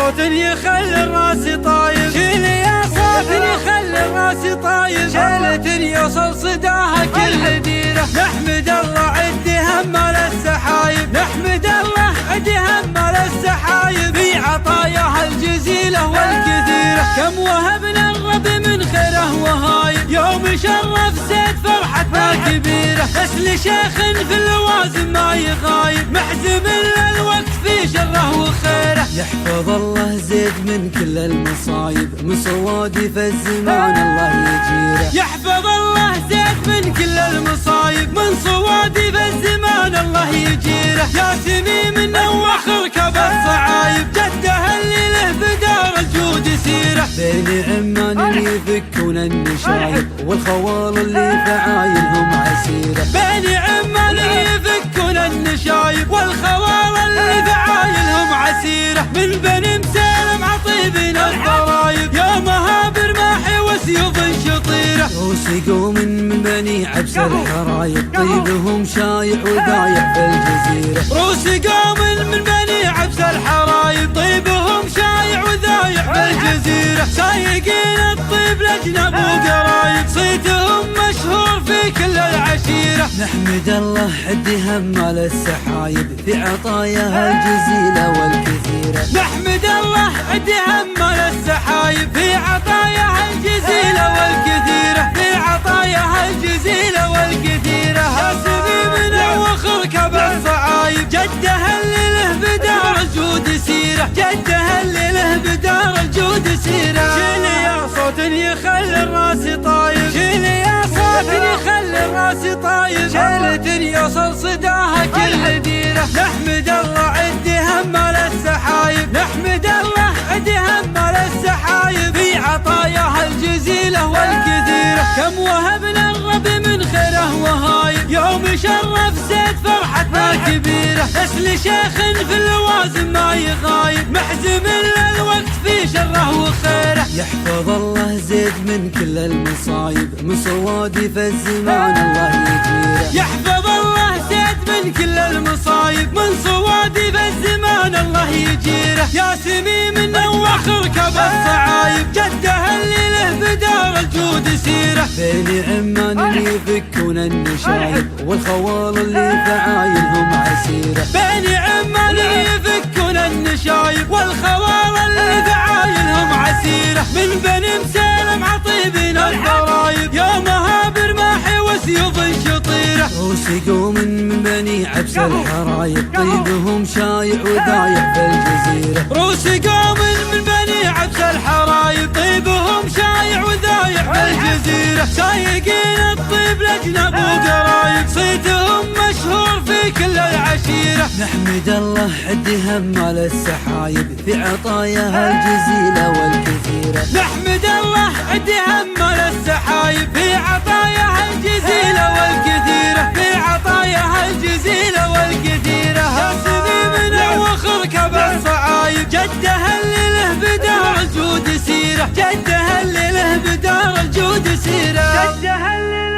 صوت يخلي الراس طايب، شيل يا صوت يخلي الراس طايب، شيلة يوصل صداها كل ديرة. نحمد الله عد همال السحايب، نحمد الله عد همال السحايب، في عطاياها الجزيلة والكثيرة. كم وهبنا الرب من خيره وهايب، يوم شرف زيد فرحتنا كبيرة. بس لشيخ في اللوازم ما يغايب، محزم للوقت في شره وخيره. يحفظ الله زيد من كل المصايب، من صوادي في الزمان الله يجيره. يحفظ الله زيد من كل المصايب، من صوادي في الزمان الله يجيره. يا سميم نوخ ركب الصعايب، جده اللي له بدار الجود سيره. بين عمان يفكون النشايب، والخوال اللي فعايلهم عسيره. بين عمان يفكون النشايب، والخوال اللي فعايلهم عسيره. من بني مسالم عطيبنا الضرايب، يا مهابر ماحي وسيوف شطيره. روس قوم من بني عبس الحرايب، طيبهم شايع وذايع في الجزيره. روس قوم من بني عبس الحرايب، طيبهم شايع وذايع في الجزيره. سايقين الطيب لجنب وقرايب، صيتهم مشهور في كل العشيره. نحمد الله عد همال السحايب، في عطاياها الجزيله والكثيره. نحمد الله عد همال السحايب، في عطاياها الجزيله والكثيره. في عطاياها الجزيله والكثيره. هاسبي من وخركب الصعايب، جده اللي له بدار الجود سيره. جده اللي له بدار الجود سيره. شيل يا صوت يخلي الراس طايب، شيل يا صوت يخلي الراس طايب، شيلة يوصل صداها كل ديرة. نحمد الله عد همال السحايب، نحمد الله عد همال السحايب، في عطاياها الجزيلة والكثيرة. كم وهبنا الرب من خيره وهايب، يوم شرف زيد فرحتنا كبيرة. بس لشيخ في اللوازم ما يغايب، محزم للوقت في شره وخيره. يحفظ الله زيد من كل المصايب، من صوادي في الزمان الله يجيره. يحفظ الله زيد من كل المصايب، من صوادي في الزمان الله يجيره. يا سميم نوخ ركب الصعايب، جده اللي له بدار الجود سيره. بين عمان يفكون النشايب، والخوال اللي فعايلهم عسيره. بين عمان يفكون النشايب، والخوال اللي فعايلهم عسيره. من بني مسالم عطيبنا الضرايب، يا مهابر ماحي وسيوف شطيره. روس قوم من بني عبس الحرايب، طيبهم شايع وذايع في الجزيره. روس قوم من بني عبس الحرايب، طيبهم شايع وذايع في الجزيره. سايقين الطيب لجنب وقرايب، صيتهم مشهور في كل العشيره. نحمد الله عد همال السحايب، في عطاياها الجزيله والكثيره. نحمد الله عد همال السحايب، في عطاياها الجزيله والكثيره. في عطاياها الجزيله والكثيره. هاسبي من وخركب الصعايب، جده اللي له بدار الجود سيره. جده اللي له بدار الجود سيره. جده اللي